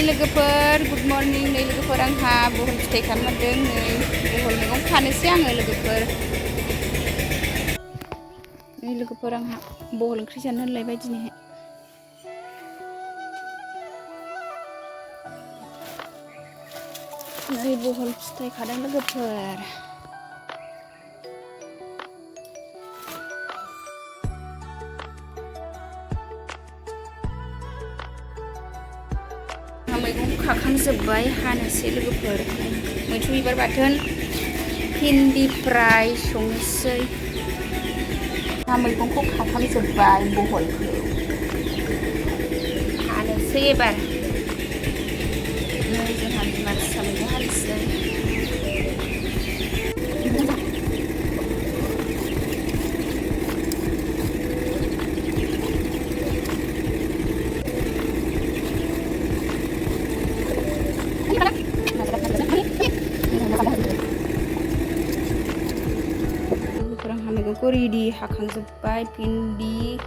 लोगोफोर good morning नै लोगोफोर आंहा बहल फिथाइ खालामदों नै बहल मैगं खानोसै आङो लोगोफोर नै लोगोफोर आंहा बहल ओंख्रि जानो होनलायबाय दिनैहाय नै बहल फिथाइ खादों लोगोफोर मैगं खाखांजोब्बाय हानोसै लोगोफोर मैथ्रु बिबार बाथोन भिन्दि फ्राय संनोसै मैगंखौ खाखांजोब्बाय बहलखौ हानोसै एबार नै जोंहा बिमा फिसा मैगं हानोसै मैगंखौ रेडि हाखांजोब्बाय भिन्दि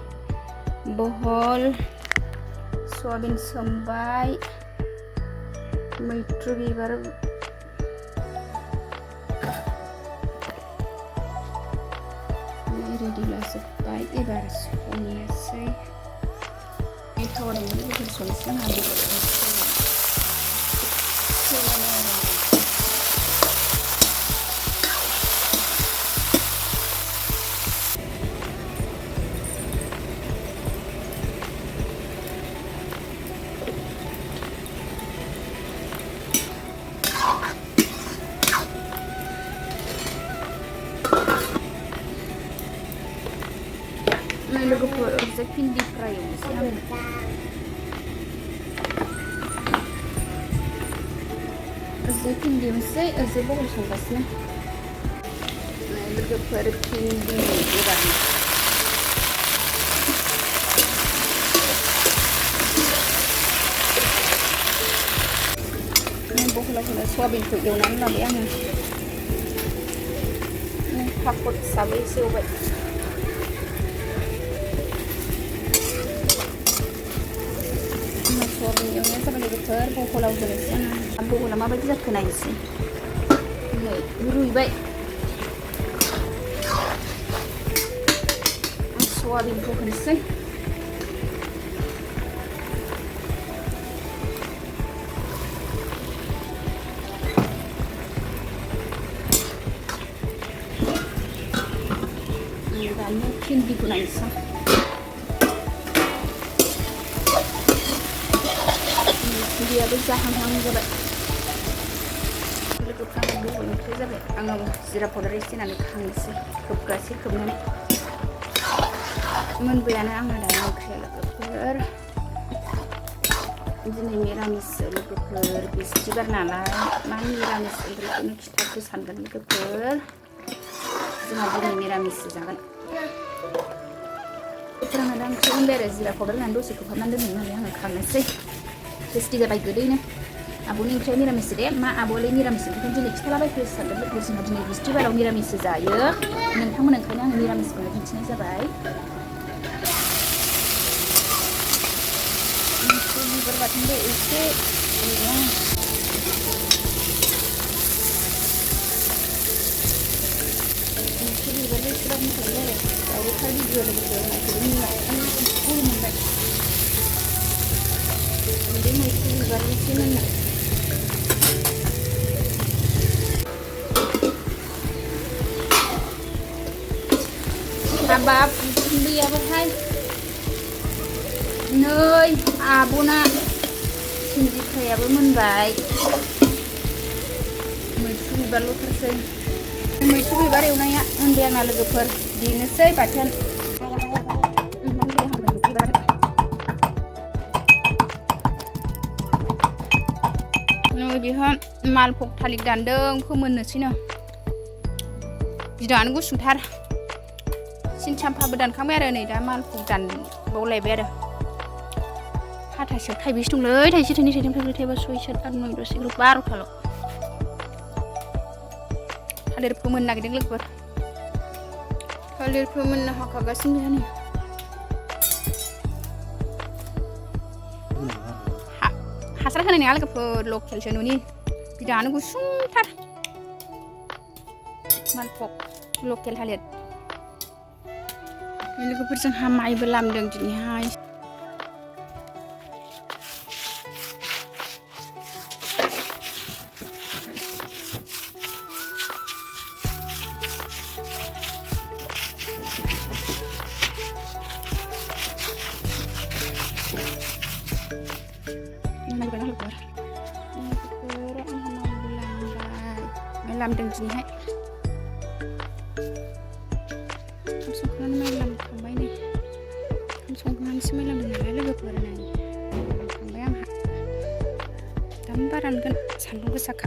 बहल सयाबिन सोमबाय मैथ्रु बिबार रेडि लाजोब्बाय एबार संनोसै थावा दंमोन बेफोर संनोसै लोगोफोर ओरैजाय भिन्दि फ्राय एवनोसै आङो ओरैजाय भिन्दि एवनोसै ओरैजाय बहल संगासिनो लोगोफोर भिन्दि एबार बहलाव होनो सयाबिनखौ एवनानै लाबाय आङो पापर हिसाबै एसे एवबाय सयाबिन एवनाया जाबाय लोगोफोर बहलाव होनोसै आङो बहला माबायदि जाखो नायनोसै नै रुइबाय सयाबिनखौ होनोसै दानिया भिन्दिखौ नायनोसै भिन्दियाबो जाहांहां जाबाय लोगोफ्रा बहल ओंख्रि जाबाय आङो जिरा पाउडार एसे होनानै खांनोसै खोबगासे खोबनानै मोनबायानो आंहा दाना ओंख्रिया लोगोफोर दिनै मिरामिस लोगोफोर बिस्थिबार नालाय मा मिरामिस ओंख्रिखौनो खिथाखो सानगोन लोगोफोर जोंहा दिनै मिरामिस जागोन आंहा दा ओंख्रि मोनबाय आरो जिरा पाउडार होनानै दसे खोबहाबनानै दोननो होननानै आङो खांनोसै टेस्टि जाबाय गोदैनो आब'नि ओंख्रिया मिरामिस दे मा आब'आलाय मिरामिस ओंख्रिखौ दिनै खिथालाबायखो सानगोन लोगोफोर जोंहा दिनै बिस्थिबाराव मिरामिस जायो नोंथांमोन ओंखायनो आङो मिरामिसखौनो दिन्थिनाय जाबाय बिबार बाथोनबो एसे बिबारबो एसेबां मोजाङै आरो दाउखार भिडिअ लोगोफोर मोनबाय बे मैथ्रु बिबार एसे मोनना हाबाब उखुन्दैयाबोहाय नै आब'ना भिन्दि फ्रायाबो मोनबाय मैथ्रु बिबारल'थारसै मैथ्रु बिबार एवनाया मोनबाय आंना लोगोफोर देनोसै बाथोन नै बेहा मालभग थालिर दानदों फोमोननोसैनो बिदाङानो गुसुंथार सिनचाम्पाबो दानखांबाय आरो नै दा मालभग दानबावलायबाय आरो हाथासेयाव थाइबेसे दंलै थाइसे थाइनै थाइथाम थाइब्रै थाइबा सय सात आठ नय दस 11 12थाल' थालिर फोमोननो नागिरदों लोगोफोर थालिर फोमोननो हाखागासिनो बेहा नै हासार होनाय नङा लोगोफोर लकेलसो न'नि बिदाङानो गुसुंथार मालभग लकेल थालिर लोगोफोर जोंहा माइबो लामदों दिनैहाय लामदों दिनैहाय ओंखाम संखांनानै माइ लामखांबाय नै ओंखाम संखांनानैसो माइ लामदों नालाय लोगोफोर नै लामखांबाय आंहा दाम बारानगोन सान्दुं गोसाखा